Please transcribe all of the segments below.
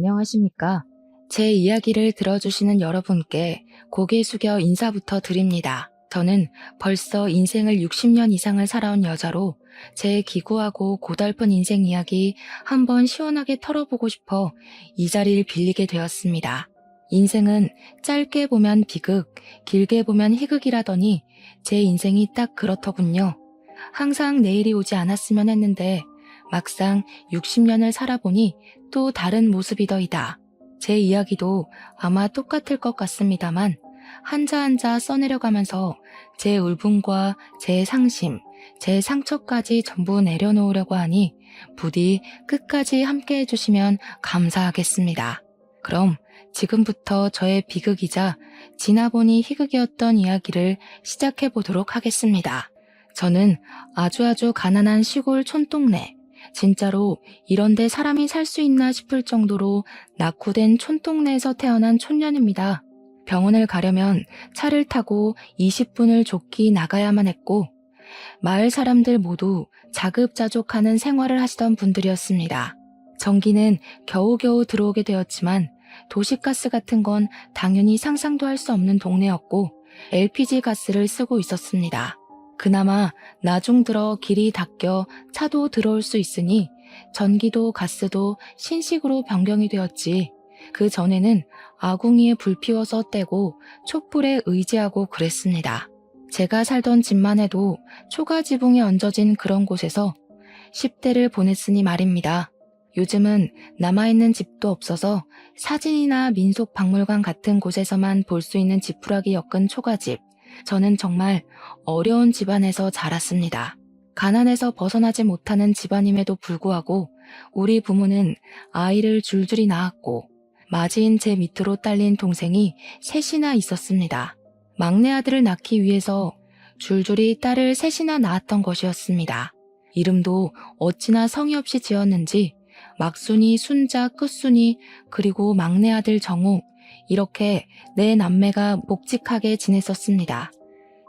안녕하십니까? 제 이야기를 들어주시는 여러분께 고개 숙여 인사부터 드립니다. 저는 벌써 인생을 60년 이상을 살아온 여자로 제 기구하고 고달픈 인생 이야기 한번 시원하게 털어보고 싶어 이 자리를 빌리게 되었습니다. 인생은 짧게 보면 비극, 길게 보면 희극이라더니 제 인생이 딱 그렇더군요. 항상 내일이 오지 않았으면 했는데 막상 60년을 살아보니 또 다른 모습이더이다. 제 이야기도 아마 똑같을 것 같습니다만 한자 한자 써내려가면서 제 울분과 제 상심, 제 상처까지 전부 내려놓으려고 하니 부디 끝까지 함께 해주시면 감사하겠습니다. 그럼 지금부터 저의 비극이자 지나보니 희극이었던 이야기를 시작해 보도록 하겠습니다. 저는 아주 가난한 시골 촌동네, 진짜로 이런데 사람이 살 수 있나 싶을 정도로 낙후된 촌동네에서 태어난 촌년입니다. 병원을 가려면 차를 타고 20분을 좁기 나가야만 했고 마을 사람들 모두 자급자족하는 생활을 하시던 분들이었습니다. 전기는 겨우겨우 들어오게 되었지만 도시가스 같은 건 당연히 상상도 할 수 없는 동네였고 LPG 가스를 쓰고 있었습니다. 그나마 나중 들어 길이 닦여 차도 들어올 수 있으니 전기도 가스도 신식으로 변경이 되었지. 그 전에는 아궁이에 불 피워서 떼고 촛불에 의지하고 그랬습니다. 제가 살던 집만 해도 초가 지붕이 얹어진 그런 곳에서 10대를 보냈으니 말입니다. 요즘은 남아있는 집도 없어서 사진이나 민속박물관 같은 곳에서만 볼 수 있는 지푸라기 엮은 초가집. 저는 정말 어려운 집안에서 자랐습니다. 가난에서 벗어나지 못하는 집안임에도 불구하고 우리 부모는 아이를 줄줄이 낳았고 맞이인 제 밑으로 딸린 동생이 셋이나 있었습니다. 막내 아들을 낳기 위해서 줄줄이 딸을 셋이나 낳았던 것이었습니다. 이름도 어찌나 성의 없이 지었는지 막순이, 순자, 끝순이, 그리고 막내 아들 정우, 이렇게 네 남매가 묵직하게 지냈었습니다.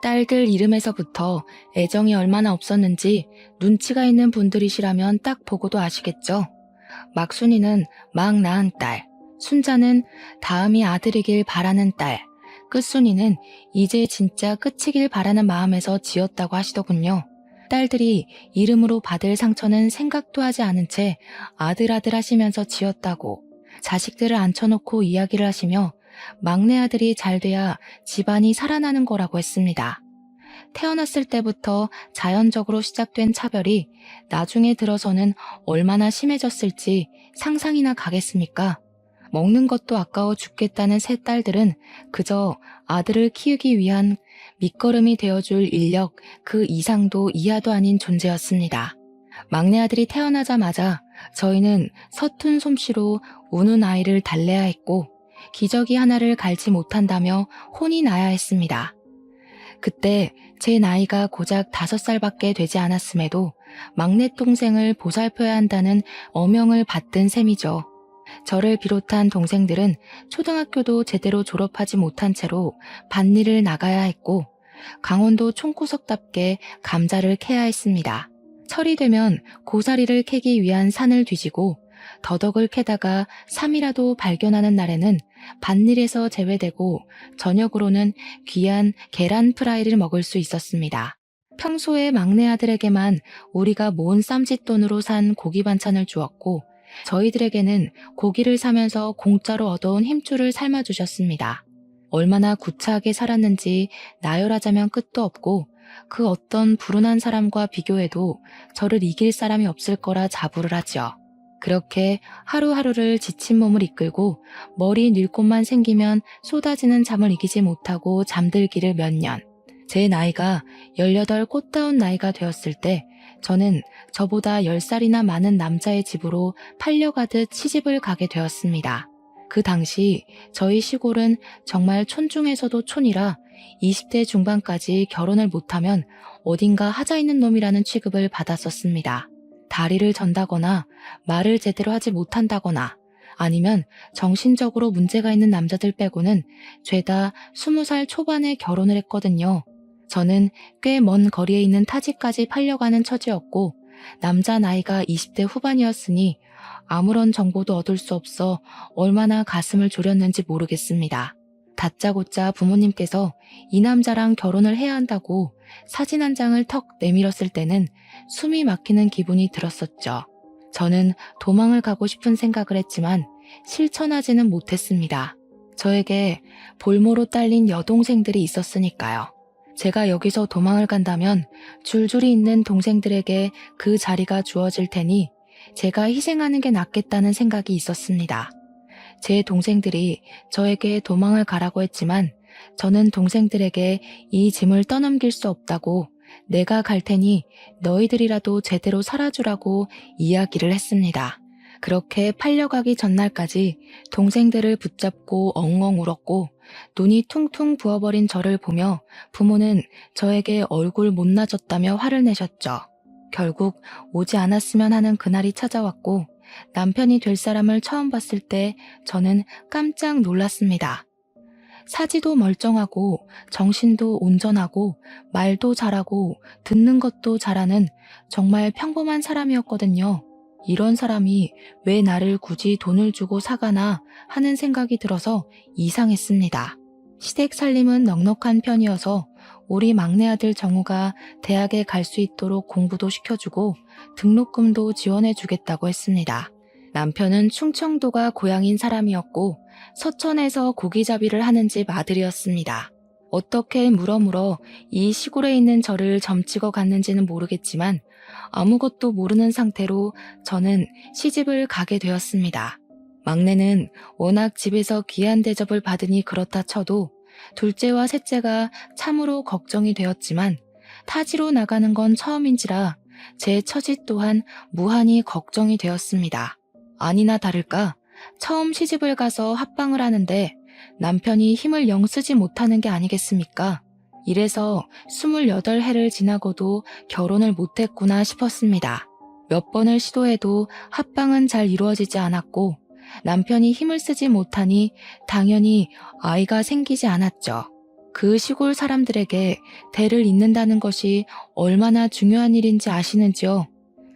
딸들 이름에서부터 애정이 얼마나 없었는지 눈치가 있는 분들이시라면 딱 보고도 아시겠죠? 막순이는 막 낳은 딸, 순자는 다음이 아들이길 바라는 딸, 끝순이는 이제 진짜 끝이길 바라는 마음에서 지었다고 하시더군요. 딸들이 이름으로 받을 상처는 생각도 하지 않은 채 아들 하시면서 지었다고 자식들을 앉혀놓고 이야기를 하시며 막내 아들이 잘 돼야 집안이 살아나는 거라고 했습니다. 태어났을 때부터 자연적으로 시작된 차별이 나중에 들어서는 얼마나 심해졌을지 상상이나 가겠습니까? 먹는 것도 아까워 죽겠다는 세 딸들은 그저 아들을 키우기 위한 밑거름이 되어줄 인력 그 이상도 이하도 아닌 존재였습니다. 막내 아들이 태어나자마자 저희는 서툰 솜씨로 우는 아이를 달래야 했고 기저귀 하나를 갈지 못한다며 혼이 나야 했습니다. 그때 제 나이가 고작 5살밖에 되지 않았음에도 막내 동생을 보살펴야 한다는 어명을 받든 셈이죠. 저를 비롯한 동생들은 초등학교도 제대로 졸업하지 못한 채로 밭일을 나가야 했고 강원도 총구석답게 감자를 캐야 했습니다. 철이 되면 고사리를 캐기 위한 산을 뒤지고 더덕을 캐다가 삼이라도 발견하는 날에는 밭일에서 제외되고 저녁으로는 귀한 계란 프라이를 먹을 수 있었습니다. 평소에 막내 아들에게만 우리가 모은 쌈짓돈으로 산 고기 반찬을 주었고 저희들에게는 고기를 사면서 공짜로 얻어온 힘줄을 삶아주셨습니다. 얼마나 구차하게 살았는지 나열하자면 끝도 없고 그 어떤 불운한 사람과 비교해도 저를 이길 사람이 없을 거라 자부를 하죠. 그렇게 하루하루를 지친 몸을 이끌고 머리 닐 곳만 생기면 쏟아지는 잠을 이기지 못하고 잠들기를 몇 년. 제 나이가 18 꽃다운 나이가 되었을 때 저는 저보다 10살이나 많은 남자의 집으로 팔려가듯 시집을 가게 되었습니다. 그 당시 저희 시골은 정말 촌 중에서도 촌이라 20대 중반까지 결혼을 못하면 어딘가 하자 있는 놈이라는 취급을 받았었습니다. 다리를 전다거나 말을 제대로 하지 못한다거나 아니면 정신적으로 문제가 있는 남자들 빼고는 죄다 20살 초반에 결혼을 했거든요. 저는 꽤 먼 거리에 있는 타지까지 팔려가는 처지였고 남자 나이가 20대 후반이었으니 아무런 정보도 얻을 수 없어 얼마나 가슴을 졸였는지 모르겠습니다. 다짜고짜 부모님께서 이 남자랑 결혼을 해야 한다고 사진 한 장을 턱 내밀었을 때는 숨이 막히는 기분이 들었었죠. 저는 도망을 가고 싶은 생각을 했지만 실천하지는 못했습니다. 저에게 볼모로 딸린 여동생들이 있었으니까요. 제가 여기서 도망을 간다면 줄줄이 있는 동생들에게 그 자리가 주어질 테니 제가 희생하는 게 낫겠다는 생각이 있었습니다. 제 동생들이 저에게 도망을 가라고 했지만 저는 동생들에게 이 짐을 떠넘길 수 없다고 내가 갈 테니 너희들이라도 제대로 살아주라고 이야기를 했습니다. 그렇게 팔려가기 전날까지 동생들을 붙잡고 엉엉 울었고 눈이 퉁퉁 부어버린 저를 보며 부모는 저에게 얼굴 못나졌다며 화를 내셨죠. 결국 오지 않았으면 하는 그날이 찾아왔고 남편이 될 사람을 처음 봤을 때 저는 깜짝 놀랐습니다. 사지도 멀쩡하고 정신도 온전하고 말도 잘하고 듣는 것도 잘하는 정말 평범한 사람이었거든요. 이런 사람이 왜 나를 굳이 돈을 주고 사가나 하는 생각이 들어서 이상했습니다. 시댁 살림은 넉넉한 편이어서 우리 막내 아들 정우가 대학에 갈 수 있도록 공부도 시켜주고 등록금도 지원해주겠다고 했습니다. 남편은 충청도가 고향인 사람이었고 서천에서 고기잡이를 하는 집 아들이었습니다. 어떻게 물어물어 이 시골에 있는 저를 점치고 갔는지는 모르겠지만 아무것도 모르는 상태로 저는 시집을 가게 되었습니다. 막내는 워낙 집에서 귀한 대접을 받으니 그렇다 쳐도 둘째와 셋째가 참으로 걱정이 되었지만 타지로 나가는 건 처음인지라 제 처지 또한 무한히 걱정이 되었습니다. 아니나 다를까 처음 시집을 가서 합방을 하는데 남편이 힘을 영 쓰지 못하는 게 아니겠습니까? 이래서 28해를 지나고도 결혼을 못했구나 싶었습니다. 몇 번을 시도해도 합방은 잘 이루어지지 않았고 남편이 힘을 쓰지 못하니 당연히 아이가 생기지 않았죠. 그 시골 사람들에게 대를 잇는다는 것이 얼마나 중요한 일인지 아시는지요?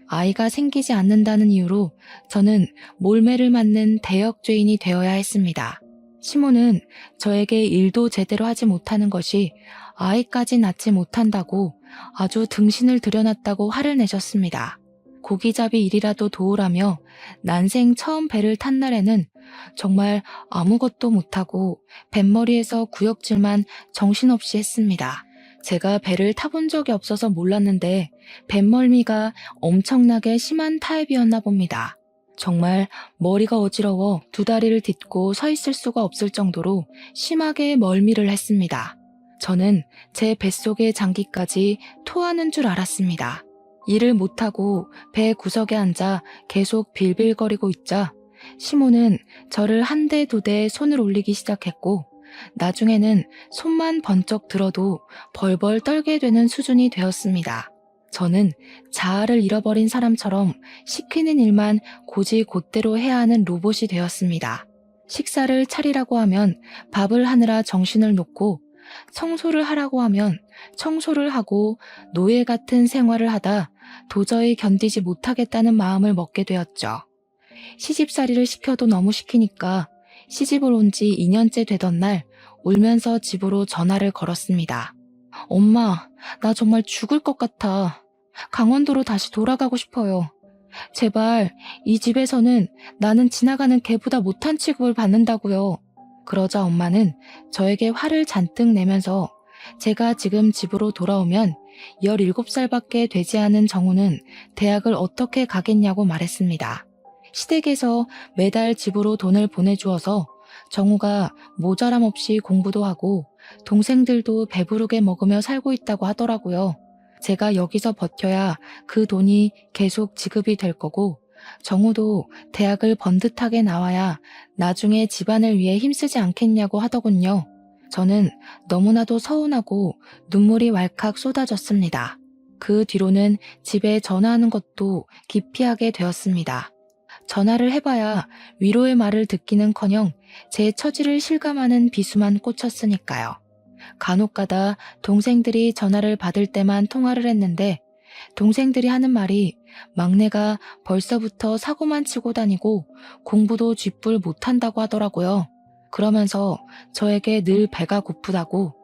아이가 생기지 않는다는 이유로 저는 몰매를 맞는 대역죄인이 되어야 했습니다. 시모는 저에게 일도 제대로 하지 못하는 것이 아이까지 낳지 못한다고 아주 등신을 들여놨다고 화를 내셨습니다. 고기잡이 일이라도 도우라며 난생 처음 배를 탄 날에는 정말 아무것도 못하고 뱃머리에서 구역질만 정신없이 했습니다. 제가 배를 타본 적이 없어서 몰랐는데 뱃멀미가 엄청나게 심한 타입이었나 봅니다. 정말 머리가 어지러워 두 다리를 딛고 서 있을 수가 없을 정도로 심하게 멀미를 했습니다. 저는 제 뱃속의 장기까지 토하는 줄 알았습니다. 일을 못하고 배 구석에 앉아 계속 빌빌거리고 있자 시모는 저를 한 대 두 대 손을 올리기 시작했고 나중에는 손만 번쩍 들어도 벌벌 떨게 되는 수준이 되었습니다. 저는 자아를 잃어버린 사람처럼 시키는 일만 곧이곧대로 해야 하는 로봇이 되었습니다. 식사를 차리라고 하면 밥을 하느라 정신을 놓고 청소를 하라고 하면 청소를 하고 노예 같은 생활을 하다 도저히 견디지 못하겠다는 마음을 먹게 되었죠. 시집살이를 시켜도 너무 시키니까 시집을 온 지 2년째 되던 날 울면서 집으로 전화를 걸었습니다. 엄마, 나 정말 죽을 것 같아. 강원도로 다시 돌아가고 싶어요. 제발 이 집에서는 나는 지나가는 개보다 못한 취급을 받는다고요. 그러자 엄마는 저에게 화를 잔뜩 내면서 제가 지금 집으로 돌아오면 17살밖에 되지 않은 정우는 대학을 어떻게 가겠냐고 말했습니다. 시댁에서 매달 집으로 돈을 보내주어서 정우가 모자람 없이 공부도 하고 동생들도 배부르게 먹으며 살고 있다고 하더라고요. 제가 여기서 버텨야 그 돈이 계속 지급이 될 거고 정우도 대학을 번듯하게 나와야 나중에 집안을 위해 힘쓰지 않겠냐고 하더군요. 저는 너무나도 서운하고 눈물이 왈칵 쏟아졌습니다. 그 뒤로는 집에 전화하는 것도 기피하게 되었습니다. 전화를 해봐야 위로의 말을 듣기는커녕 제 처지를 실감하는 비수만 꽂혔으니까요. 간혹가다 동생들이 전화를 받을 때만 통화를 했는데 동생들이 하는 말이 막내가 벌써부터 사고만 치고 다니고 공부도 쥐뿔 못한다고 하더라고요. 그러면서 저에게 늘 배가 고프다고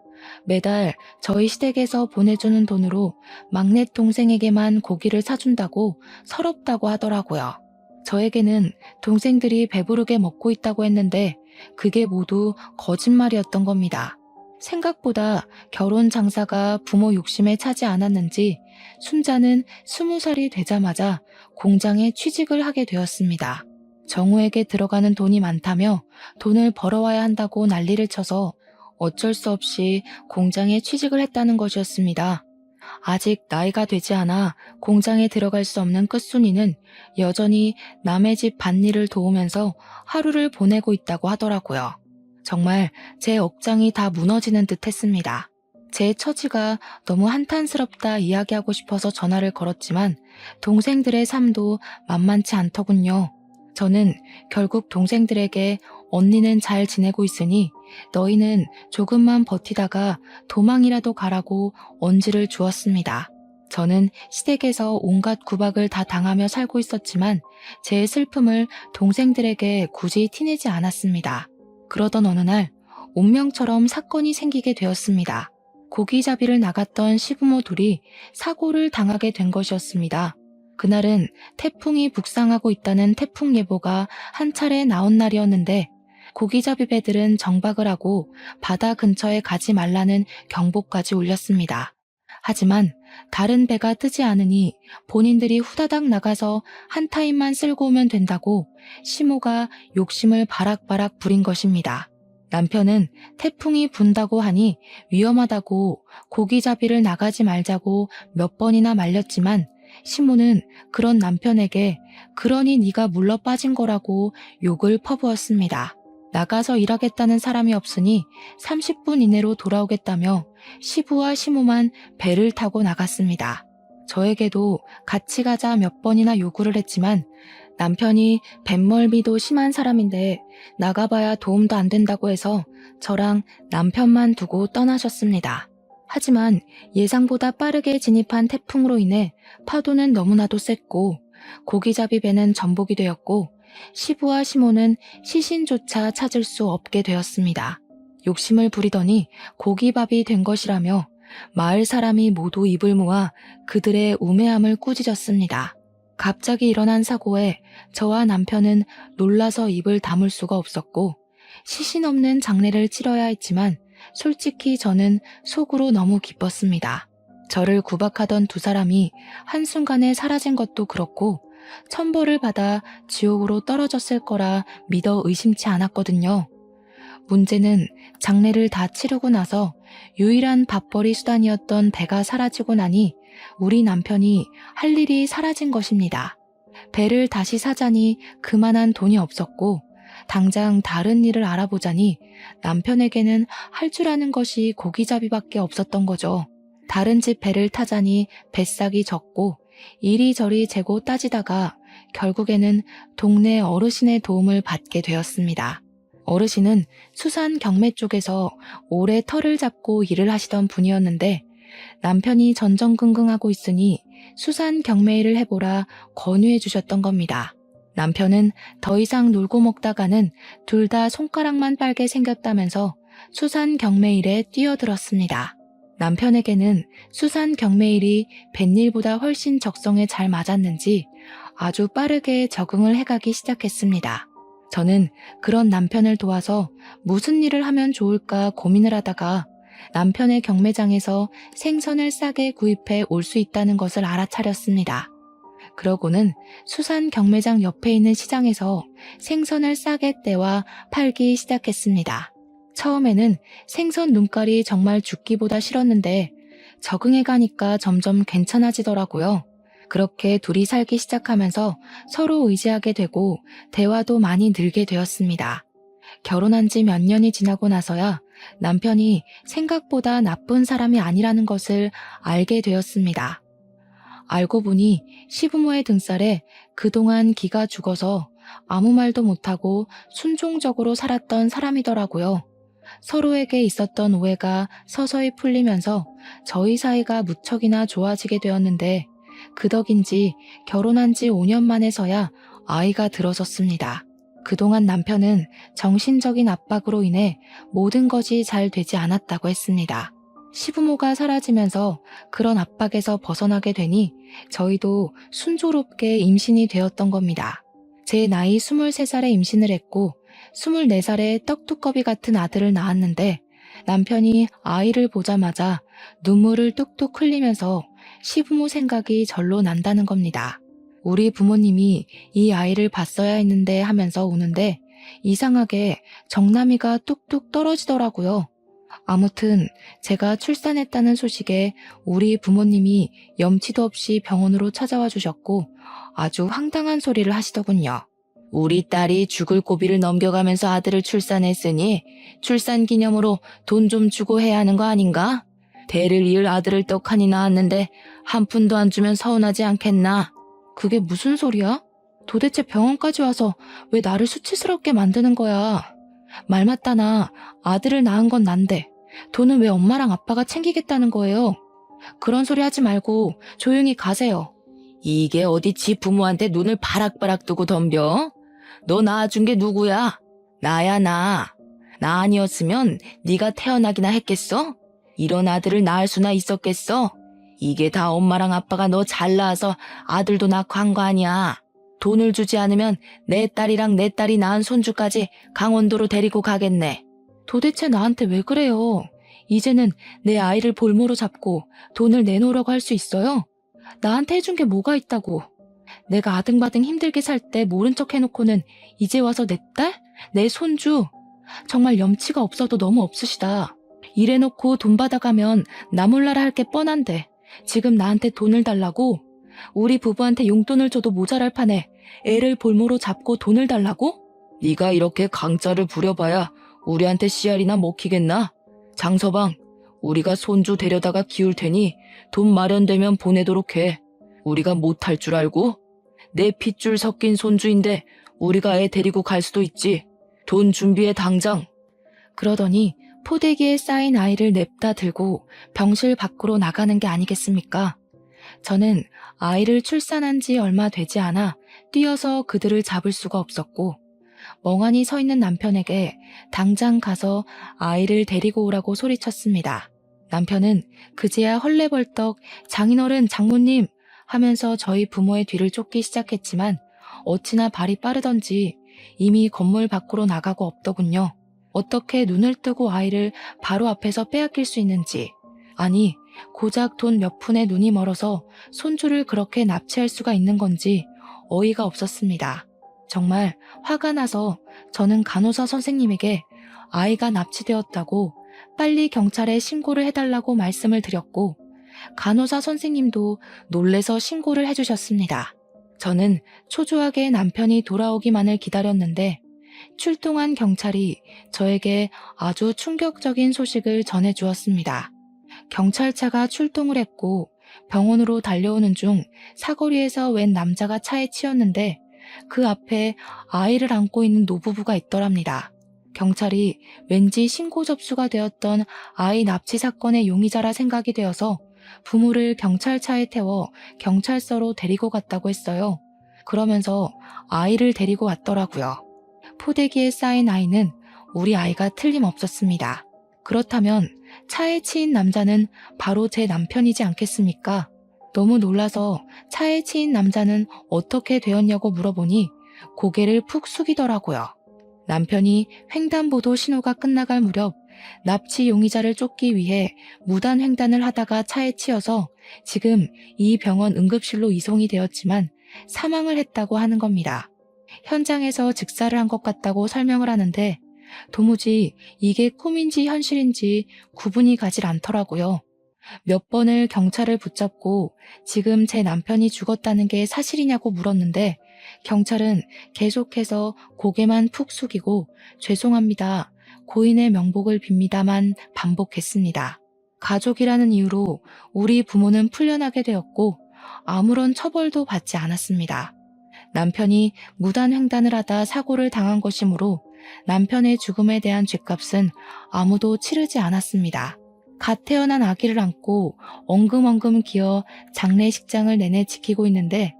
매달 저희 시댁에서 보내주는 돈으로 막내 동생에게만 고기를 사준다고 서럽다고 하더라고요. 저에게는 동생들이 배부르게 먹고 있다고 했는데 그게 모두 거짓말이었던 겁니다. 생각보다 결혼 장사가 부모 욕심에 차지 않았는지 순자는 20살이 되자마자 공장에 취직을 하게 되었습니다. 정우에게 들어가는 돈이 많다며 돈을 벌어와야 한다고 난리를 쳐서 어쩔 수 없이 공장에 취직을 했다는 것이었습니다. 아직 나이가 되지 않아 공장에 들어갈 수 없는 끝순이는 여전히 남의 집 밭일을 도우면서 하루를 보내고 있다고 하더라고요. 정말 제 억장이 다 무너지는 듯 했습니다. 제 처지가 너무 한탄스럽다 이야기하고 싶어서 전화를 걸었지만 동생들의 삶도 만만치 않더군요. 저는 결국 동생들에게 언니는 잘 지내고 있으니 너희는 조금만 버티다가 도망이라도 가라고 언지를 주었습니다. 저는 시댁에서 온갖 구박을 다 당하며 살고 있었지만 제 슬픔을 동생들에게 굳이 티내지 않았습니다. 그러던 어느 날 운명처럼 사건이 생기게 되었습니다. 고기잡이를 나갔던 시부모 둘이 사고를 당하게 된 것이었습니다. 그날은 태풍이 북상하고 있다는 태풍 예보가 한 차례 나온 날이었는데 고기잡이 배들은 정박을 하고 바다 근처에 가지 말라는 경보까지 울렸습니다. 하지만 다른 배가 뜨지 않으니 본인들이 후다닥 나가서 한 타임만 쓸고 오면 된다고 시모가 욕심을 바락바락 부린 것입니다. 남편은 태풍이 분다고 하니 위험하다고 고기잡이를 나가지 말자고 몇 번이나 말렸지만 시모는 그런 남편에게 그러니 네가 물러 빠진 거라고 욕을 퍼부었습니다. 나가서 일하겠다는 사람이 없으니 30분 이내로 돌아오겠다며 시부와 시모만 배를 타고 나갔습니다. 저에게도 같이 가자 몇 번이나 요구를 했지만 남편이 뱃멀미도 심한 사람인데 나가봐야 도움도 안 된다고 해서 저랑 남편만 두고 떠나셨습니다. 하지만 예상보다 빠르게 진입한 태풍으로 인해 파도는 너무나도 셌고 고기잡이 배는 전복이 되었고 시부와 시모는 시신조차 찾을 수 없게 되었습니다. 욕심을 부리더니 고기밥이 된 것이라며 마을 사람이 모두 입을 모아 그들의 우매함을 꾸짖었습니다. 갑자기 일어난 사고에 저와 남편은 놀라서 입을 다물 수가 없었고 시신 없는 장례를 치러야 했지만 솔직히 저는 속으로 너무 기뻤습니다. 저를 구박하던 두 사람이 한순간에 사라진 것도 그렇고 천벌을 받아 지옥으로 떨어졌을 거라 믿어 의심치 않았거든요. 문제는 장례를 다 치르고 나서 유일한 밥벌이 수단이었던 배가 사라지고 나니 우리 남편이 할 일이 사라진 것입니다. 배를 다시 사자니 그만한 돈이 없었고 당장 다른 일을 알아보자니 남편에게는 할 줄 아는 것이 고기잡이밖에 없었던 거죠. 다른 집 배를 타자니 뱃삭이 적고 이리저리 재고 따지다가 결국에는 동네 어르신의 도움을 받게 되었습니다. 어르신은 수산 경매 쪽에서 오래 터를 잡고 일을 하시던 분이었는데 남편이 전전긍긍하고 있으니 수산 경매일을 해보라 권유해 주셨던 겁니다. 남편은 더 이상 놀고 먹다가는 둘 다 손가락만 빨게 생겼다면서 수산 경매일에 뛰어들었습니다. 남편에게는 수산 경매일이 뱃일보다 훨씬 적성에 잘 맞았는지 아주 빠르게 적응을 해가기 시작했습니다. 저는 그런 남편을 도와서 무슨 일을 하면 좋을까 고민을 하다가 남편의 경매장에서 생선을 싸게 구입해 올 수 있다는 것을 알아차렸습니다. 그러고는 수산 경매장 옆에 있는 시장에서 생선을 싸게 떼와 팔기 시작했습니다. 처음에는 생선 눈깔이 정말 죽기보다 싫었는데 적응해 가니까 점점 괜찮아지더라고요. 그렇게 둘이 살기 시작하면서 서로 의지하게 되고 대화도 많이 늘게 되었습니다. 결혼한 지 몇 년이 지나고 나서야 남편이 생각보다 나쁜 사람이 아니라는 것을 알게 되었습니다. 알고 보니 시부모의 등살에 그동안 기가 죽어서 아무 말도 못하고 순종적으로 살았던 사람이더라고요. 서로에게 있었던 오해가 서서히 풀리면서 저희 사이가 무척이나 좋아지게 되었는데 그 덕인지 결혼한 지 5년 만에서야 아이가 들어섰습니다. 그동안 남편은 정신적인 압박으로 인해 모든 것이 잘 되지 않았다고 했습니다. 시부모가 사라지면서 그런 압박에서 벗어나게 되니 저희도 순조롭게 임신이 되었던 겁니다. 제 나이 23살에 임신을 했고 24살에 떡두꺼비 같은 아들을 낳았는데 남편이 아이를 보자마자 눈물을 뚝뚝 흘리면서 시부모 생각이 절로 난다는 겁니다. 우리 부모님이 이 아이를 봤어야 했는데 하면서 우는데 이상하게 정남이가 뚝뚝 떨어지더라고요. 아무튼 제가 출산했다는 소식에 우리 부모님이 염치도 없이 병원으로 찾아와 주셨고 아주 황당한 소리를 하시더군요. 우리 딸이 죽을 고비를 넘겨가면서 아들을 출산했으니 출산 기념으로 돈 좀 주고 해야 하는 거 아닌가? 대를 이을 아들을 떡하니 낳았는데 한 푼도 안 주면 서운하지 않겠나? 그게 무슨 소리야? 도대체 병원까지 와서 왜 나를 수치스럽게 만드는 거야? 말 맞다나 아들을 낳은 건 난데 돈은 왜 엄마랑 아빠가 챙기겠다는 거예요? 그런 소리 하지 말고 조용히 가세요. 이게 어디 지 부모한테 눈을 바락바락 뜨고 덤벼? 너 낳아준 게 누구야? 나야 나. 나 아니었으면 네가 태어나기나 했겠어? 이런 아들을 낳을 수나 있었겠어? 이게 다 엄마랑 아빠가 너 잘 낳아서 아들도 낳고 한 거 아니야. 돈을 주지 않으면 내 딸이랑 내 딸이 낳은 손주까지 강원도로 데리고 가겠네. 도대체 나한테 왜 그래요? 이제는 내 아이를 볼모로 잡고 돈을 내놓으라고 할 수 있어요? 나한테 해준 게 뭐가 있다고. 내가 아등바등 힘들게 살 때 모른 척 해놓고는 이제 와서 내 딸? 내 손주? 정말 염치가 없어도 너무 없으시다. 이래놓고 돈 받아가면 나 몰라라 할 게 뻔한데 지금 나한테 돈을 달라고? 우리 부부한테 용돈을 줘도 모자랄 판에 애를 볼모로 잡고 돈을 달라고? 네가 이렇게 강짜를 부려봐야 우리한테 씨알이나 먹히겠나? 장서방, 우리가 손주 데려다가 키울 테니 돈 마련되면 보내도록 해. 우리가 못할 줄 알고? 내 핏줄 섞인 손주인데 우리가 애 데리고 갈 수도 있지. 돈 준비해 당장. 그러더니 포대기에 쌓인 아이를 냅다 들고 병실 밖으로 나가는 게 아니겠습니까? 저는 아이를 출산한 지 얼마 되지 않아 뛰어서 그들을 잡을 수가 없었고 멍하니 서 있는 남편에게 당장 가서 아이를 데리고 오라고 소리쳤습니다. 남편은 그제야 헐레벌떡 장인어른 장모님 하면서 저희 부모의 뒤를 쫓기 시작했지만 어찌나 발이 빠르던지 이미 건물 밖으로 나가고 없더군요. 어떻게 눈을 뜨고 아이를 바로 앞에서 빼앗길 수 있는지, 아니 고작 돈 몇 푼에 눈이 멀어서 손주를 그렇게 납치할 수가 있는 건지 어이가 없었습니다. 정말 화가 나서 저는 간호사 선생님에게 아이가 납치되었다고 빨리 경찰에 신고를 해달라고 말씀을 드렸고 간호사 선생님도 놀래서 신고를 해주셨습니다. 저는 초조하게 남편이 돌아오기만을 기다렸는데 출동한 경찰이 저에게 아주 충격적인 소식을 전해주었습니다. 경찰차가 출동을 했고 병원으로 달려오는 중 사거리에서 웬 남자가 차에 치였는데 그 앞에 아이를 안고 있는 노부부가 있더랍니다. 경찰이 왠지 신고 접수가 되었던 아이 납치 사건의 용의자라 생각이 되어서 부모를 경찰차에 태워 경찰서로 데리고 갔다고 했어요. 그러면서 아이를 데리고 왔더라고요. 포대기에 쌓인 아이는 우리 아이가 틀림없었습니다. 그렇다면 차에 치인 남자는 바로 제 남편이지 않겠습니까? 너무 놀라서 차에 치인 남자는 어떻게 되었냐고 물어보니 고개를 푹 숙이더라고요. 남편이 횡단보도 신호가 끝나갈 무렵 납치 용의자를 쫓기 위해 무단 횡단을 하다가 차에 치여서 지금 이 병원 응급실로 이송이 되었지만 사망을 했다고 하는 겁니다. 현장에서 즉사를 한 것 같다고 설명을 하는데 도무지 이게 꿈인지 현실인지 구분이 가질 않더라고요. 몇 번을 경찰을 붙잡고 지금 제 남편이 죽었다는 게 사실이냐고 물었는데 경찰은 계속해서 고개만 푹 숙이고 죄송합니다. 고인의 명복을 빕니다만 반복했습니다. 가족이라는 이유로 우리 부모는 풀려나게 되었고 아무런 처벌도 받지 않았습니다. 남편이 무단 횡단을 하다 사고를 당한 것이므로 남편의 죽음에 대한 죗값은 아무도 치르지 않았습니다. 갓 태어난 아기를 안고 엉금엉금 기어 장례식장을 내내 지키고 있는데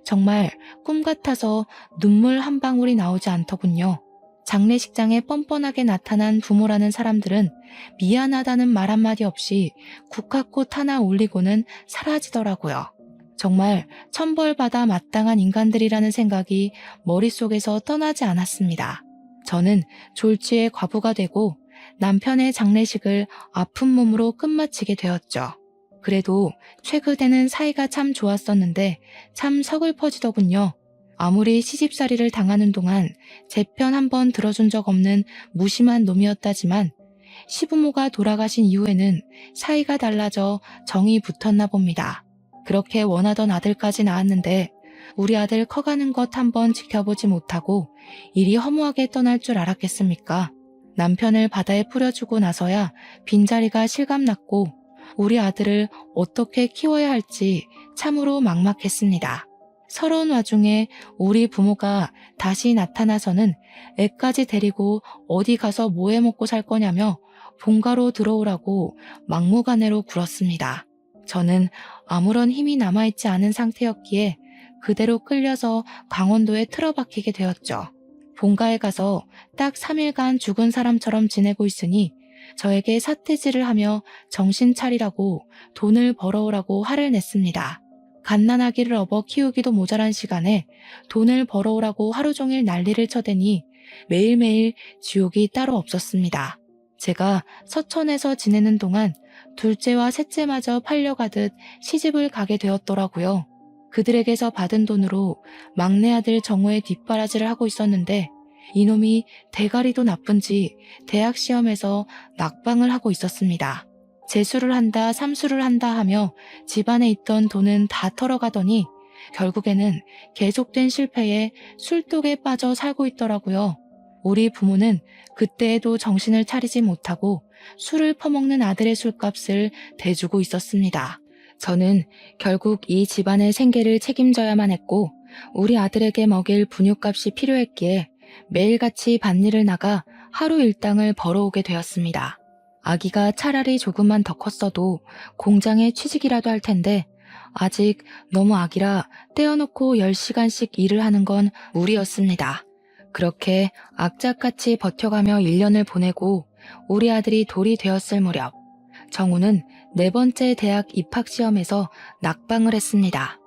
정말 꿈 같아서 눈물 한 방울이 나오지 않더군요. 장례식장에 뻔뻔하게 나타난 부모라는 사람들은 미안하다는 말 한마디 없이 국화꽃 하나 올리고는 사라지더라고요. 정말 천벌받아 마땅한 인간들이라는 생각이 머릿속에서 떠나지 않았습니다. 저는 졸지에 과부가 되고 남편의 장례식을 아픈 몸으로 끝마치게 되었죠. 그래도 최근에는 사이가 참 좋았었는데 참 서글퍼지더군요. 아무리 시집살이를 당하는 동안 제 편 한 번 들어준 적 없는 무심한 놈이었다지만 시부모가 돌아가신 이후에는 사이가 달라져 정이 붙었나 봅니다. 그렇게 원하던 아들까지 낳았는데 우리 아들 커가는 것 한번 지켜보지 못하고 이리 허무하게 떠날 줄 알았겠습니까? 남편을 바다에 뿌려주고 나서야 빈자리가 실감났고 우리 아들을 어떻게 키워야 할지 참으로 막막했습니다. 서러운 와중에 우리 부모가 다시 나타나서는 애까지 데리고 어디 가서 뭐 해먹고 살 거냐며 본가로 들어오라고 막무가내로 굴었습니다. 저는 아무런 힘이 남아있지 않은 상태였기에 그대로 끌려서 강원도에 틀어박히게 되었죠. 본가에 가서 딱 3일간 죽은 사람처럼 지내고 있으니 저에게 삿대질을 하며 정신 차리라고 돈을 벌어오라고 화를 냈습니다. 갓난아기를 업어 키우기도 모자란 시간에 돈을 벌어오라고 하루 종일 난리를 쳐대니 매일매일 지옥이 따로 없었습니다. 제가 서천에서 지내는 동안 둘째와 셋째마저 팔려가듯 시집을 가게 되었더라고요. 그들에게서 받은 돈으로 막내 아들 정우의 뒷바라지를 하고 있었는데 이놈이 대가리도 나쁜지 대학 시험에서 낙방을 하고 있었습니다. 재수를 한다, 삼수를 한다 하며 집안에 있던 돈은 다 털어가더니 결국에는 계속된 실패에 술독에 빠져 살고 있더라고요. 우리 부모는 그때에도 정신을 차리지 못하고 술을 퍼먹는 아들의 술값을 대주고 있었습니다. 저는 결국 이 집안의 생계를 책임져야만 했고 우리 아들에게 먹일 분유값이 필요했기에 매일같이 밭일을 나가 하루 일당을 벌어오게 되었습니다. 아기가 차라리 조금만 더 컸어도 공장에 취직이라도 할 텐데 아직 너무 아기라 떼어놓고 10시간씩 일을 하는 건 무리였습니다. 그렇게 악착같이 버텨가며 1년을 보내고 우리 아들이 돌이 되었을 무렵 정우는 4번째 대학 입학시험에서 낙방을 했습니다.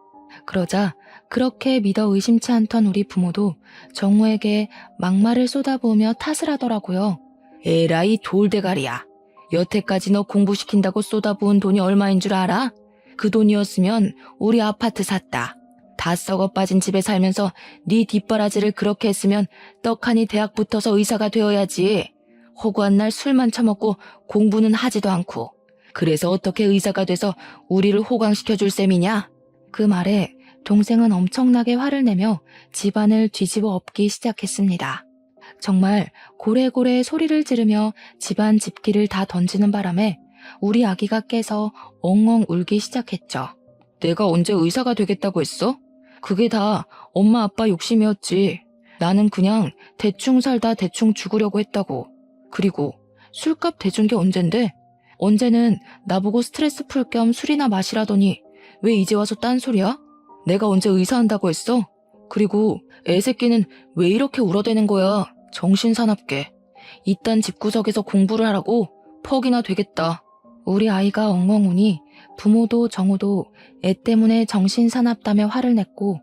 그러자 그렇게 믿어 의심치 않던 우리 부모도 정우에게 막말을 쏟아부으며 탓을 하더라고요. 에라이 돌대가리야. 여태까지 너 공부시킨다고 쏟아부은 돈이 얼마인 줄 알아? 그 돈이었으면 우리 아파트 샀다. 다 썩어 빠진 집에 살면서 네 뒷바라지를 그렇게 했으면 떡하니 대학 붙어서 의사가 되어야지. 허구한 날 술만 처먹고 공부는 하지도 않고. 그래서 어떻게 의사가 돼서 우리를 호강시켜줄 셈이냐? 그 말에 동생은 엄청나게 화를 내며 집안을 뒤집어 엎기 시작했습니다. 정말 고래고래 소리를 지르며 집안 집기를 다 던지는 바람에 우리 아기가 깨서 엉엉 울기 시작했죠. 내가 언제 의사가 되겠다고 했어? 그게 다 엄마 아빠 욕심이었지. 나는 그냥 대충 살다 대충 죽으려고 했다고. 그리고 술값 대준 게 언젠데? 언제는 나보고 스트레스 풀 겸 술이나 마시라더니 왜 이제 와서 딴소리야? 내가 언제 의사한다고 했어? 그리고 애새끼는 왜 이렇게 울어대는 거야? 정신사납게. 이딴 집구석에서 공부를 하라고? 퍽이나 되겠다. 우리 아이가 엉엉 우니 부모도 정우도 애 때문에 정신사납다며 화를 냈고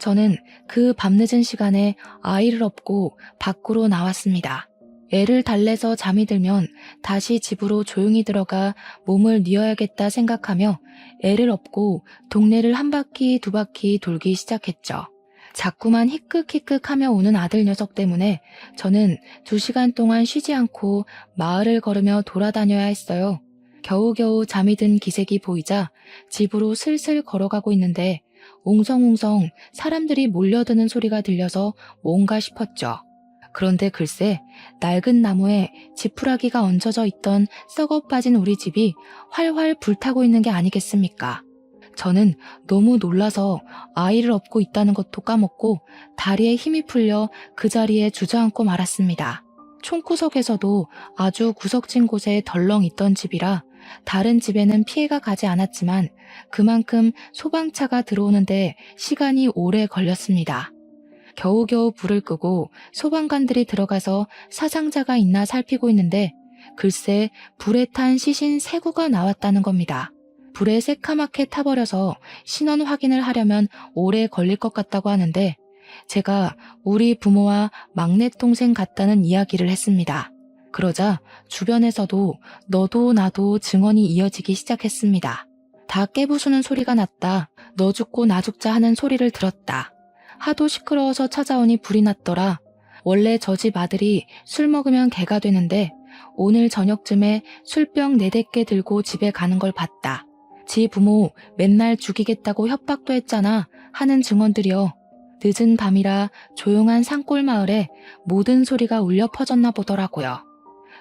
저는 그 밤늦은 시간에 아이를 업고 밖으로 나왔습니다. 애를 달래서 잠이 들면 다시 집으로 조용히 들어가 몸을 뉘어야겠다 생각하며 애를 업고 동네를 한 바퀴 두 바퀴 돌기 시작했죠. 자꾸만 히끗히끗하며 우는 아들 녀석 때문에 저는 2시간 동안 쉬지 않고 마을을 걸으며 돌아다녀야 했어요. 겨우겨우 잠이 든 기색이 보이자 집으로 슬슬 걸어가고 있는데 웅성웅성 사람들이 몰려드는 소리가 들려서 뭔가 싶었죠. 그런데 글쎄 낡은 나무에 지푸라기가 얹어져 있던 썩어 빠진 우리 집이 활활 불타고 있는 게 아니겠습니까? 저는 너무 놀라서 아이를 업고 있다는 것도 까먹고 다리에 힘이 풀려 그 자리에 주저앉고 말았습니다. 총구석에서도 아주 구석진 곳에 덜렁 있던 집이라 다른 집에는 피해가 가지 않았지만 그만큼 소방차가 들어오는데 시간이 오래 걸렸습니다. 겨우겨우 불을 끄고 소방관들이 들어가서 사상자가 있나 살피고 있는데 글쎄 불에 탄 시신 3구가 나왔다는 겁니다. 불에 새카맣게 타버려서 신원 확인을 하려면 오래 걸릴 것 같다고 하는데 제가 우리 부모와 막내 동생 같다는 이야기를 했습니다. 그러자 주변에서도 너도 나도 증언이 이어지기 시작했습니다. 다 깨부수는 소리가 났다. 너 죽고 나 죽자 하는 소리를 들었다. 하도 시끄러워서 찾아오니 불이 났더라. 원래 저 집 아들이 술 먹으면 개가 되는데 오늘 저녁쯤에 술병 4-5개 들고 집에 가는 걸 봤다. 지 부모 맨날 죽이겠다고 협박도 했잖아 하는 증언들이여. 늦은 밤이라 조용한 산골 마을에 모든 소리가 울려 퍼졌나 보더라고요.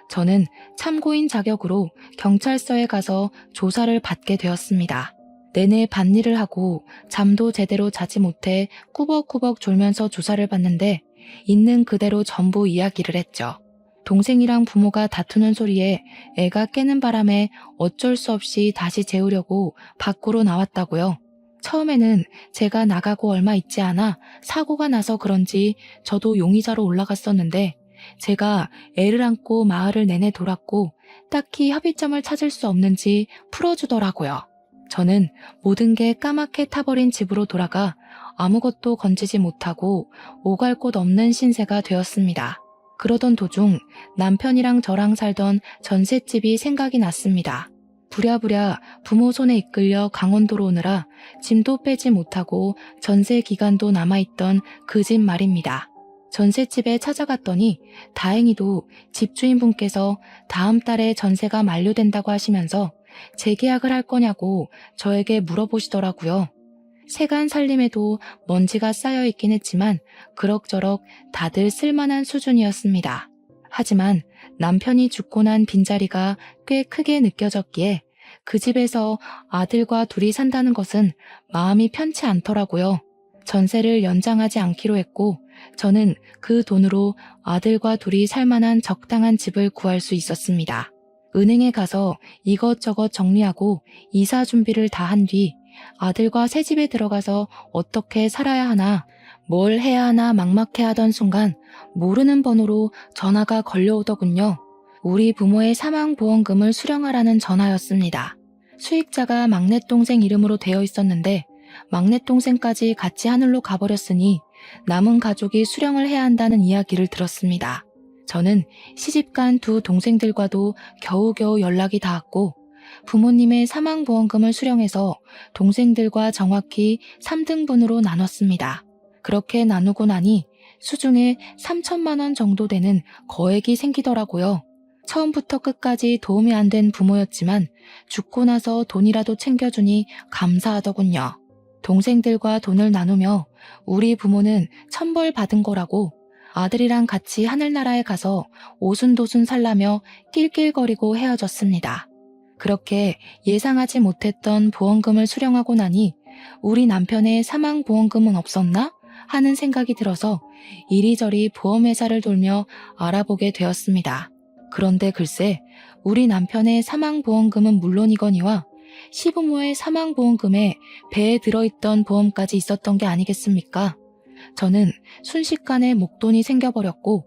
저는 참고인 자격으로 경찰서에 가서 조사를 받게 되었습니다. 내내 밭일을 하고 잠도 제대로 자지 못해 꾸벅꾸벅 졸면서 조사를 받는데 있는 그대로 전부 이야기를 했죠. 동생이랑 부모가 다투는 소리에 애가 깨는 바람에 어쩔 수 없이 다시 재우려고 밖으로 나왔다고요. 처음에는 제가 나가고 얼마 있지 않아 사고가 나서 그런지 저도 용의자로 올라갔었는데 제가 애를 안고 마을을 내내 돌았고 딱히 협의점을 찾을 수 없는지 풀어주더라고요. 저는 모든 게 까맣게 타버린 집으로 돌아가 아무것도 건지지 못하고 오갈 곳 없는 신세가 되었습니다. 그러던 도중 남편이랑 저랑 살던 전셋집이 생각이 났습니다. 부랴부랴 부모 손에 이끌려 강원도로 오느라 짐도 빼지 못하고 전세 기간도 남아있던 그 집 말입니다. 전셋집에 찾아갔더니 다행히도 집주인분께서 다음 달에 전세가 만료된다고 하시면서 재계약을 할 거냐고 저에게 물어보시더라고요. 세간 살림에도 먼지가 쌓여있긴 했지만 그럭저럭 다들 쓸만한 수준이었습니다. 하지만 남편이 죽고 난 빈자리가 꽤 크게 느껴졌기에 그 집에서 아들과 둘이 산다는 것은 마음이 편치 않더라고요. 전세를 연장하지 않기로 했고 저는 그 돈으로 아들과 둘이 살만한 적당한 집을 구할 수 있었습니다. 은행에 가서 이것저것 정리하고 이사 준비를 다 한 뒤 아들과 새 집에 들어가서 어떻게 살아야 하나, 뭘 해야 하나 막막해하던 순간 모르는 번호로 전화가 걸려오더군요. 우리 부모의 사망보험금을 수령하라는 전화였습니다. 수익자가 막내동생 이름으로 되어 있었는데 막내동생까지 같이 하늘로 가버렸으니 남은 가족이 수령을 해야 한다는 이야기를 들었습니다. 저는 시집간 2 동생들과도 겨우겨우 연락이 닿았고 부모님의 사망보험금을 수령해서 동생들과 정확히 3등분으로 나눴습니다. 그렇게 나누고 나니 수중에 3천만 원 정도 되는 거액이 생기더라고요. 처음부터 끝까지 도움이 안 된 부모였지만 죽고 나서 돈이라도 챙겨주니 감사하더군요. 동생들과 돈을 나누며 우리 부모는 천벌 받은 거라고 아들이랑 같이 하늘나라에 가서 오순도순 살라며 낄낄거리고 헤어졌습니다. 그렇게 예상하지 못했던 보험금을 수령하고 나니 우리 남편의 사망보험금은 없었나? 하는 생각이 들어서 이리저리 보험회사를 돌며 알아보게 되었습니다. 그런데 글쎄 우리 남편의 사망보험금은 물론이거니와 시부모의 사망보험금에 배에 들어있던 보험까지 있었던 게 아니겠습니까? 저는 순식간에 목돈이 생겨버렸고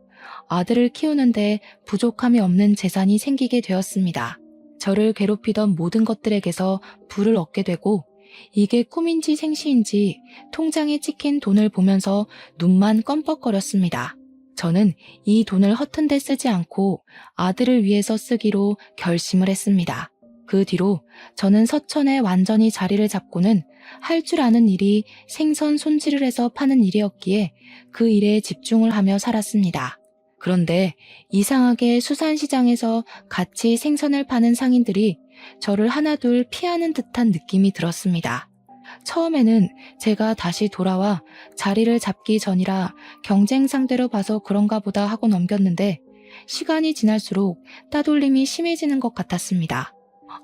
아들을 키우는데 부족함이 없는 재산이 생기게 되었습니다. 저를 괴롭히던 모든 것들에게서 불을 얻게 되고 이게 꿈인지 생시인지 통장에 찍힌 돈을 보면서 눈만 껌뻑거렸습니다. 저는 이 돈을 허튼 데 쓰지 않고 아들을 위해서 쓰기로 결심을 했습니다. 그 뒤로 저는 서천에 완전히 자리를 잡고는 할 줄 아는 일이 생선 손질을 해서 파는 일이었기에 그 일에 집중을 하며 살았습니다. 그런데 이상하게 수산시장에서 같이 생선을 파는 상인들이 저를 하나둘 피하는 듯한 느낌이 들었습니다. 처음에는 제가 다시 돌아와 자리를 잡기 전이라 경쟁 상대로 봐서 그런가 보다 하고 넘겼는데 시간이 지날수록 따돌림이 심해지는 것 같았습니다.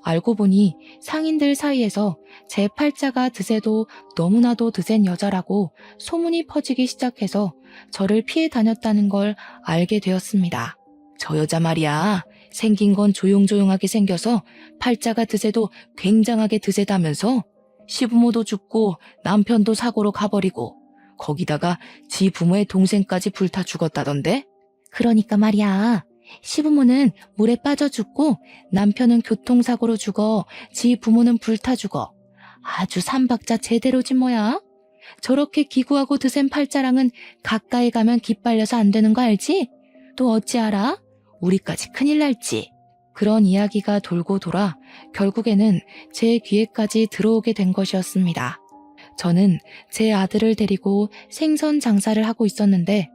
알고 보니 상인들 사이에서 제 팔자가 드세도 너무나도 드센 여자라고 소문이 퍼지기 시작해서 저를 피해 다녔다는 걸 알게 되었습니다. 저 여자 말이야, 생긴 건 조용조용하게 생겨서 팔자가 드세도 굉장하게 드세다면서 시부모도 죽고 남편도 사고로 가버리고 거기다가 지 부모의 동생까지 불타 죽었다던데? 그러니까 말이야. 시부모는 물에 빠져 죽고 남편은 교통사고로 죽어 지 부모는 불타 죽어. 아주 삼박자 제대로지 뭐야? 저렇게 기구하고 드센 팔자랑은 가까이 가면 기빨려서 안 되는 거 알지? 또 어찌 알아? 우리까지 큰일 날지. 그런 이야기가 돌고 돌아 결국에는 제 귀에까지 들어오게 된 것이었습니다. 저는 제 아들을 데리고 생선 장사를 하고 있었는데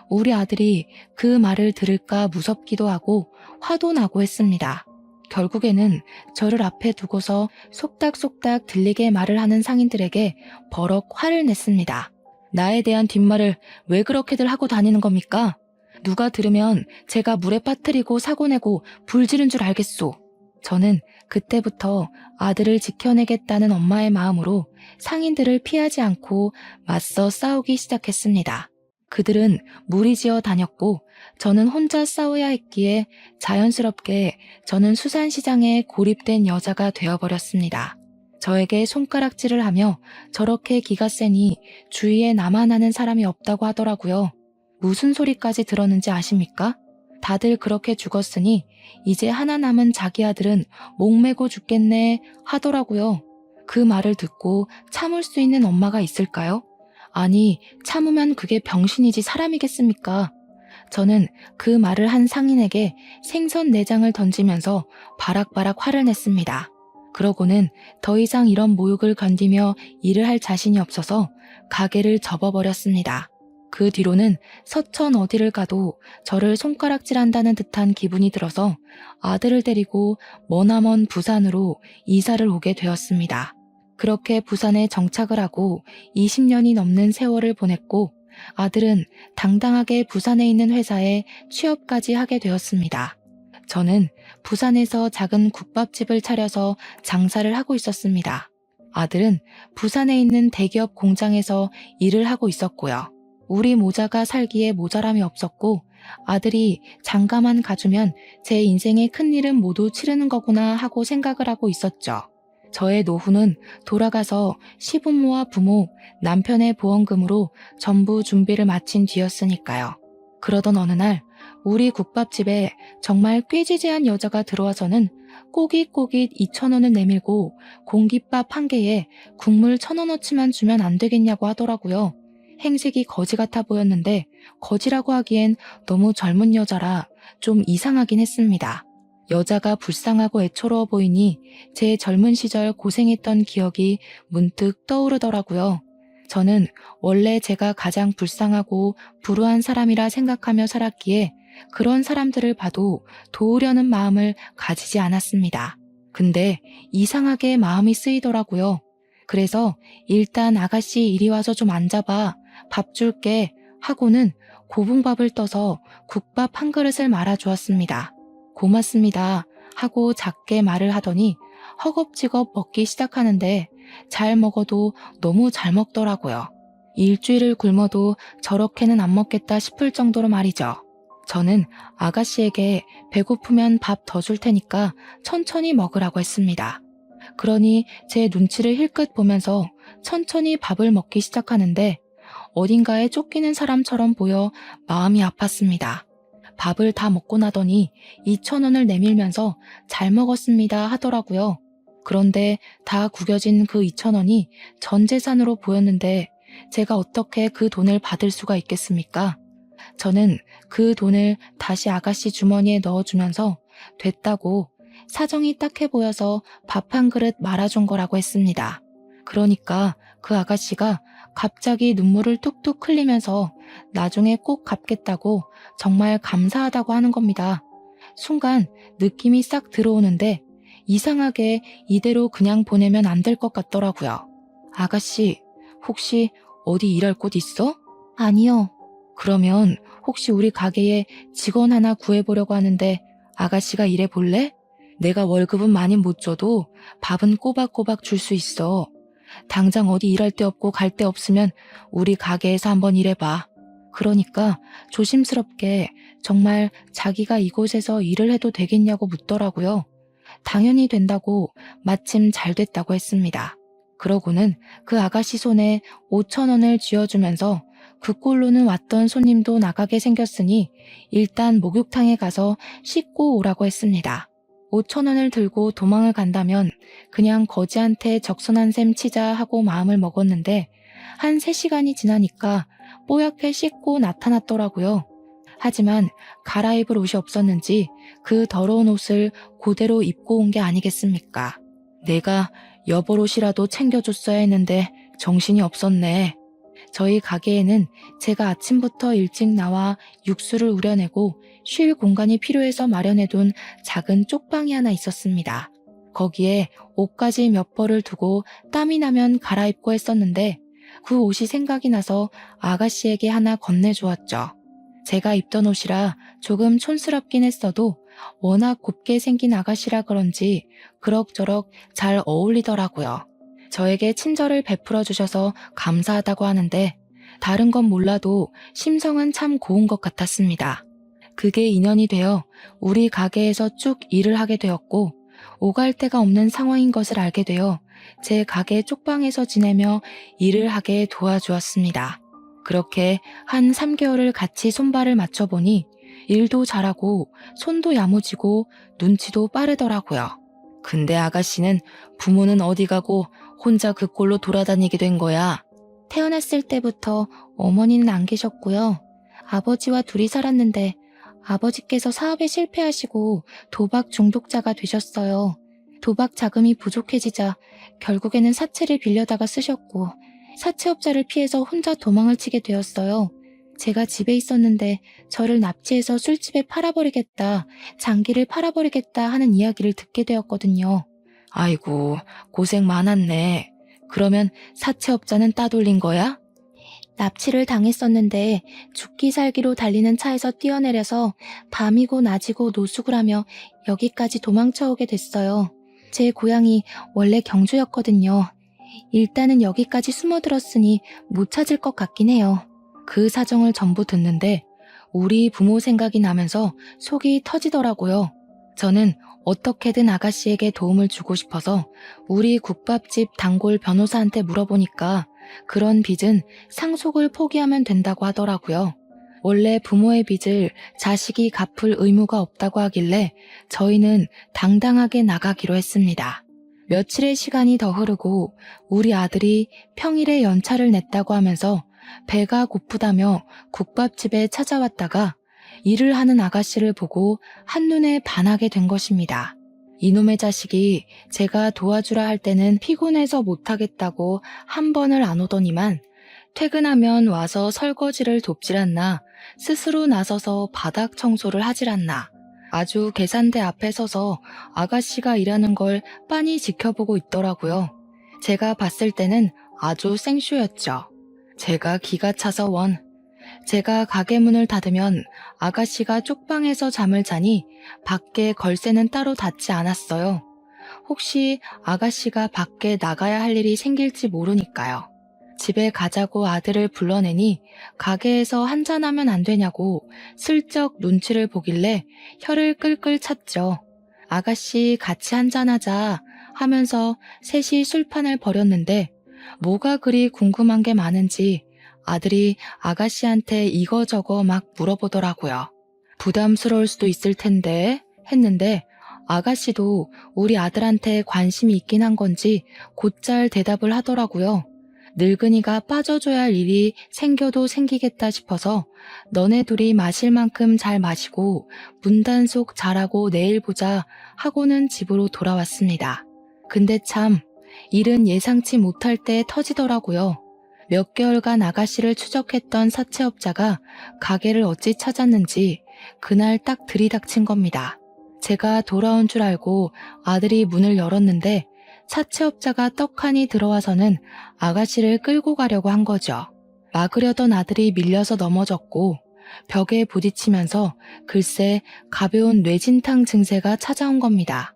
우리 아들이 그 말을 들을까 무섭기도 하고 화도 나고 했습니다. 결국에는 저를 앞에 두고서 속닥속닥 들리게 말을 하는 상인들에게 버럭 화를 냈습니다. 나에 대한 뒷말을 왜 그렇게들 하고 다니는 겁니까? 누가 들으면 제가 물에 빠뜨리고 사고 내고 불 지른 줄 알겠소. 저는 그때부터 아들을 지켜내겠다는 엄마의 마음으로 상인들을 피하지 않고 맞서 싸우기 시작했습니다. 그들은 무리지어 다녔고 저는 혼자 싸워야 했기에 자연스럽게 저는 수산시장에 고립된 여자가 되어버렸습니다. 저에게 손가락질을 하며 저렇게 기가 세니 주위에 나만 아는 사람이 없다고 하더라고요. 무슨 소리까지 들었는지 아십니까? 다들 그렇게 죽었으니 이제 하나 남은 자기 아들은 목매고 죽겠네 하더라고요. 그 말을 듣고 참을 수 있는 엄마가 있을까요? 아니, 참으면 그게 병신이지 사람이겠습니까? 저는 그 말을 한 상인에게 생선 내장을 던지면서 바락바락 화를 냈습니다. 그러고는 더 이상 이런 모욕을 견디며 일을 할 자신이 없어서 가게를 접어버렸습니다. 그 뒤로는 서천 어디를 가도 저를 손가락질한다는 듯한 기분이 들어서 아들을 데리고 머나먼 부산으로 이사를 오게 되었습니다. 그렇게 부산에 정착을 하고 20년이 넘는 세월을 보냈고 아들은 당당하게 부산에 있는 회사에 취업까지 하게 되었습니다. 저는 부산에서 작은 국밥집을 차려서 장사를 하고 있었습니다. 아들은 부산에 있는 대기업 공장에서 일을 하고 있었고요. 우리 모자가 살기에 모자람이 없었고 아들이 장가만 가주면 제 인생의 큰일은 모두 치르는 거구나 하고 생각을 하고 있었죠. 저의 노후는 돌아가서 시부모와 부모, 남편의 보험금으로 전부 준비를 마친 뒤였으니까요. 그러던 어느 날 우리 국밥집에 정말 꾀지지한 여자가 들어와서는 꼬깃꼬깃 2,000원을 내밀고 공깃밥 한 개에 국물 1,000원어치만 주면 안 되겠냐고 하더라고요. 행색이 거지 같아 보였는데 거지라고 하기엔 너무 젊은 여자라 좀 이상하긴 했습니다. 여자가 불쌍하고 애처로워 보이니 제 젊은 시절 고생했던 기억이 문득 떠오르더라고요. 저는 원래 제가 가장 불쌍하고 불우한 사람이라 생각하며 살았기에 그런 사람들을 봐도 도우려는 마음을 가지지 않았습니다. 근데 이상하게 마음이 쓰이더라고요. 그래서 일단 아가씨 이리 와서 좀 앉아봐. 밥 줄게 하고는 고봉밥을 떠서 국밥 한 그릇을 말아주었습니다. 고맙습니다 하고 작게 말을 하더니 허겁지겁 먹기 시작하는데 잘 먹어도 너무 잘 먹더라고요. 일주일을 굶어도 저렇게는 안 먹겠다 싶을 정도로 말이죠. 저는 아가씨에게 배고프면 밥 더 줄 테니까 천천히 먹으라고 했습니다. 그러니 제 눈치를 힐끗 보면서 천천히 밥을 먹기 시작하는데 어딘가에 쫓기는 사람처럼 보여 마음이 아팠습니다. 밥을 다 먹고 나더니 2,000원을 내밀면서 잘 먹었습니다 하더라고요. 그런데 다 구겨진 그 2,000원이 전 재산으로 보였는데 제가 어떻게 그 돈을 받을 수가 있겠습니까? 저는 그 돈을 다시 아가씨 주머니에 넣어주면서 됐다고 사정이 딱해 보여서 밥 한 그릇 말아준 거라고 했습니다. 그러니까 그 아가씨가 갑자기 눈물을 뚝뚝 흘리면서 나중에 꼭 갚겠다고 정말 감사하다고 하는 겁니다. 순간 느낌이 싹 들어오는데 이상하게 이대로 그냥 보내면 안 될 것 같더라고요. 아가씨, 혹시 어디 일할 곳 있어? 아니요. 그러면 혹시 우리 가게에 직원 하나 구해보려고 하는데 아가씨가 일해볼래? 내가 월급은 많이 못 줘도 밥은 꼬박꼬박 줄 수 있어. 당장 어디 일할 데 없고 갈 데 없으면 우리 가게에서 한번 일해봐. 그러니까 조심스럽게 정말 자기가 이곳에서 일을 해도 되겠냐고 묻더라고요. 당연히 된다고 마침 잘 됐다고 했습니다. 그러고는 그 아가씨 손에 5천 원을 쥐어주면서 그 꼴로는 왔던 손님도 나가게 생겼으니 일단 목욕탕에 가서 씻고 오라고 했습니다. 5천 원을 들고 도망을 간다면 그냥 거지한테 적선한 셈 치자 하고 마음을 먹었는데 한 3시간이 지나니까 뽀얗게 씻고 나타났더라고요. 하지만 갈아입을 옷이 없었는지 그 더러운 옷을 그대로 입고 온 게 아니겠습니까? 내가 여벌옷이라도 챙겨줬어야 했는데 정신이 없었네. 저희 가게에는 제가 아침부터 일찍 나와 육수를 우려내고 쉴 공간이 필요해서 마련해둔 작은 쪽방이 하나 있었습니다. 거기에 옷까지 몇 벌을 두고 땀이 나면 갈아입고 했었는데 그 옷이 생각이 나서 아가씨에게 하나 건네주었죠. 제가 입던 옷이라 조금 촌스럽긴 했어도 워낙 곱게 생긴 아가씨라 그런지 그럭저럭 잘 어울리더라고요. 저에게 친절을 베풀어 주셔서 감사하다고 하는데 다른 건 몰라도 심성은 참 고운 것 같았습니다. 그게 인연이 되어 우리 가게에서 쭉 일을 하게 되었고 오갈 데가 없는 상황인 것을 알게 되어 제 가게 쪽방에서 지내며 일을 하게 도와주었습니다. 그렇게 한 3개월을 같이 손발을 맞춰보니 일도 잘하고 손도 야무지고 눈치도 빠르더라고요. 근데 아가씨는 부모는 어디 가고 혼자 그 꼴로 돌아다니게 된 거야? 태어났을 때부터 어머니는 안 계셨고요. 아버지와 둘이 살았는데 아버지께서 사업에 실패하시고 도박 중독자가 되셨어요. 도박 자금이 부족해지자 결국에는 사채를 빌려다가 쓰셨고 사채업자를 피해서 혼자 도망을 치게 되었어요. 제가 집에 있었는데 저를 납치해서 술집에 팔아버리겠다, 장기를 팔아버리겠다 하는 이야기를 듣게 되었거든요. 아이고, 고생 많았네. 그러면 사채업자는 따돌린 거야? 납치를 당했었는데 죽기 살기로 달리는 차에서 뛰어내려서 밤이고 낮이고 노숙을 하며 여기까지 도망쳐 오게 됐어요. 제 고향이 원래 경주였거든요. 일단은 여기까지 숨어들었으니 못 찾을 것 같긴 해요. 그 사정을 전부 듣는데 우리 부모 생각이 나면서 속이 터지더라고요. 저는 어떻게든 아가씨에게 도움을 주고 싶어서 우리 국밥집 단골 변호사한테 물어보니까 그런 빚은 상속을 포기하면 된다고 하더라고요. 원래 부모의 빚을 자식이 갚을 의무가 없다고 하길래 저희는 당당하게 나가기로 했습니다. 며칠의 시간이 더 흐르고 우리 아들이 평일에 연차를 냈다고 하면서 배가 고프다며 국밥집에 찾아왔다가 일을 하는 아가씨를 보고 한눈에 반하게 된 것입니다. 이놈의 자식이 제가 도와주라 할 때는 피곤해서 못하겠다고 한 번을 안 오더니만 퇴근하면 와서 설거지를 돕질 않나 스스로 나서서 바닥 청소를 하질 않나 아주 계산대 앞에 서서 아가씨가 일하는 걸 빤히 지켜보고 있더라고요. 제가 봤을 때는 아주 생쇼였죠. 제가 기가 차서 제가 가게 문을 닫으면 아가씨가 쪽방에서 잠을 자니 밖에 걸쇠는 따로 닫지 않았어요. 혹시 아가씨가 밖에 나가야 할 일이 생길지 모르니까요. 집에 가자고 아들을 불러내니 가게에서 한잔하면 안 되냐고 슬쩍 눈치를 보길래 혀를 끌끌 찼죠. 아가씨 같이 한잔하자 하면서 셋이 술판을 벌였는데 뭐가 그리 궁금한 게 많은지 아들이 아가씨한테 이거저거 막 물어보더라고요. 부담스러울 수도 있을 텐데 했는데 아가씨도 우리 아들한테 관심이 있긴 한 건지 곧잘 대답을 하더라고요. 늙은이가 빠져줘야 할 일이 생겨도 생기겠다 싶어서 너네 둘이 마실 만큼 잘 마시고 문단속 잘하고 내일 보자 하고는 집으로 돌아왔습니다. 근데 참 일은 예상치 못할 때 터지더라고요. 몇 개월간 아가씨를 추적했던 사채업자가 가게를 어찌 찾았는지 그날 딱 들이닥친 겁니다. 제가 돌아온 줄 알고 아들이 문을 열었는데 사채업자가 떡하니 들어와서는 아가씨를 끌고 가려고 한 거죠. 막으려던 아들이 밀려서 넘어졌고 벽에 부딪히면서 글쎄 가벼운 뇌진탕 증세가 찾아온 겁니다.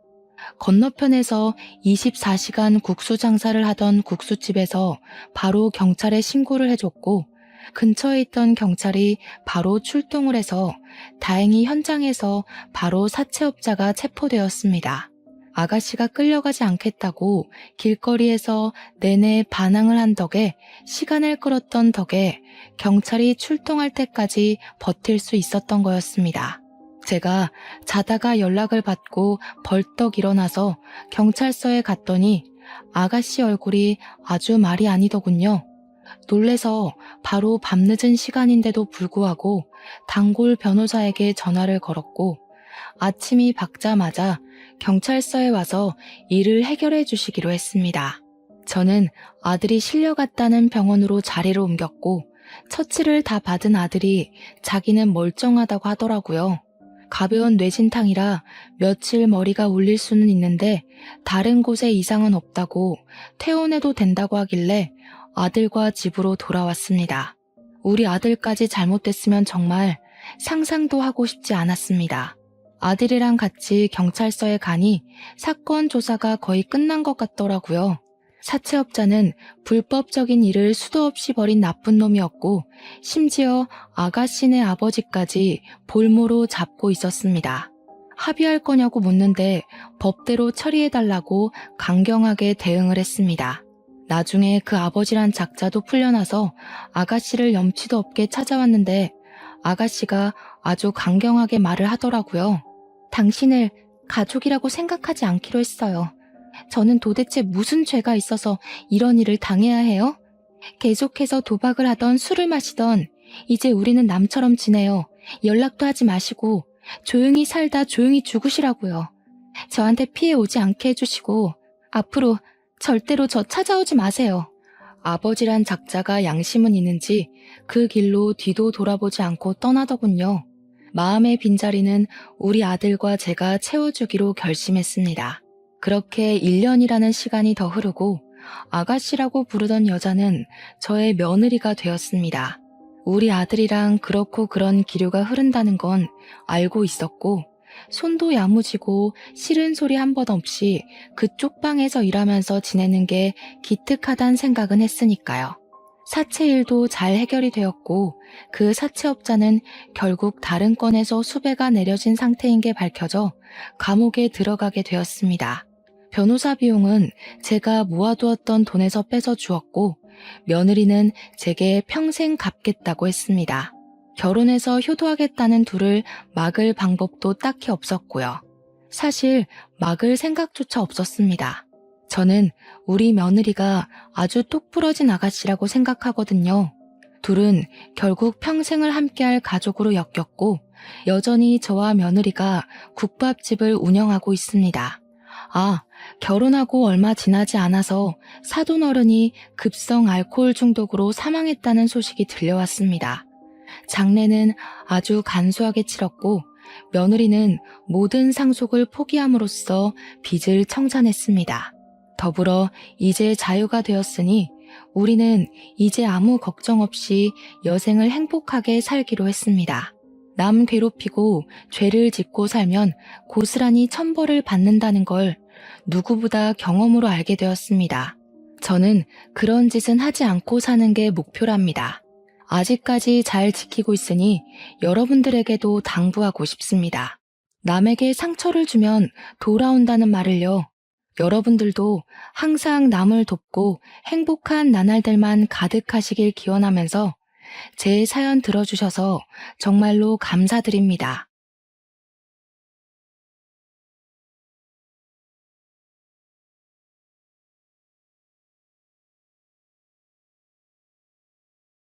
건너편에서 24시간 국수 장사를 하던 국수집에서 바로 경찰에 신고를 해줬고 근처에 있던 경찰이 바로 출동을 해서 다행히 현장에서 바로 사채업자가 체포되었습니다. 아가씨가 끌려가지 않겠다고 길거리에서 내내 반항을 한 덕에 시간을 끌었던 덕에 경찰이 출동할 때까지 버틸 수 있었던 거였습니다. 제가 자다가 연락을 받고 벌떡 일어나서 경찰서에 갔더니 아가씨 얼굴이 아주 말이 아니더군요. 놀래서 바로 밤늦은 시간인데도 불구하고 단골 변호사에게 전화를 걸었고 아침이 밝자마자 경찰서에 와서 일을 해결해 주시기로 했습니다. 저는 아들이 실려갔다는 병원으로 자리를 옮겼고 처치를 다 받은 아들이 자기는 멀쩡하다고 하더라고요. 가벼운 뇌진탕이라 며칠 머리가 울릴 수는 있는데 다른 곳에 이상은 없다고 퇴원해도 된다고 하길래 아들과 집으로 돌아왔습니다. 우리 아들까지 잘못됐으면 정말 상상도 하고 싶지 않았습니다. 아들이랑 같이 경찰서에 가니 사건 조사가 거의 끝난 것 같더라고요. 사채업자는 불법적인 일을 수도 없이 벌인 나쁜 놈이었고 심지어 아가씨네 아버지까지 볼모로 잡고 있었습니다. 합의할 거냐고 묻는데 법대로 처리해달라고 강경하게 대응을 했습니다. 나중에 그 아버지란 작자도 풀려나서 아가씨를 염치도 없게 찾아왔는데 아가씨가 아주 강경하게 말을 하더라고요. 당신을 가족이라고 생각하지 않기로 했어요. 저는 도대체 무슨 죄가 있어서 이런 일을 당해야 해요? 계속해서 도박을 하던 술을 마시던 이제 우리는 남처럼 지내요. 연락도 하지 마시고 조용히 살다 조용히 죽으시라고요. 저한테 피해 오지 않게 해주시고 앞으로 절대로 저 찾아오지 마세요. 아버지란 작자가 양심은 있는지 그 길로 뒤도 돌아보지 않고 떠나더군요. 마음의 빈자리는 우리 아들과 제가 채워주기로 결심했습니다. 그렇게 1년이라는 시간이 더 흐르고 아가씨라고 부르던 여자는 저의 며느리가 되었습니다. 우리 아들이랑 그렇고 그런 기류가 흐른다는 건 알고 있었고 손도 야무지고 싫은 소리 한 번 없이 그쪽 방에서 일하면서 지내는 게 기특하단 생각은 했으니까요. 사채 일도 잘 해결이 되었고 그 사채업자는 결국 다른 건에서 수배가 내려진 상태인 게 밝혀져 감옥에 들어가게 되었습니다. 변호사 비용은 제가 모아두었던 돈에서 빼서 주었고 며느리는 제게 평생 갚겠다고 했습니다. 결혼해서 효도하겠다는 둘을 막을 방법도 딱히 없었고요. 사실 막을 생각조차 없었습니다. 저는 우리 며느리가 아주 똑부러진 아가씨라고 생각하거든요. 둘은 결국 평생을 함께할 가족으로 엮였고 여전히 저와 며느리가 국밥집을 운영하고 있습니다. 아, 결혼하고 얼마 지나지 않아서 사돈 어른이 급성 알코올 중독으로 사망했다는 소식이 들려왔습니다. 장례는 아주 간소하게 치렀고 며느리는 모든 상속을 포기함으로써 빚을 청산했습니다. 더불어 이제 자유가 되었으니 우리는 이제 아무 걱정 없이 여생을 행복하게 살기로 했습니다. 남 괴롭히고 죄를 짓고 살면 고스란히 천벌을 받는다는 걸 누구보다 경험으로 알게 되었습니다. 저는 그런 짓은 하지 않고 사는 게 목표랍니다. 아직까지 잘 지키고 있으니 여러분들에게도 당부하고 싶습니다. 남에게 상처를 주면 돌아온다는 말을요. 여러분들도 항상 남을 돕고 행복한 나날들만 가득하시길 기원하면서 제 사연 들어주셔서 정말로 감사드립니다.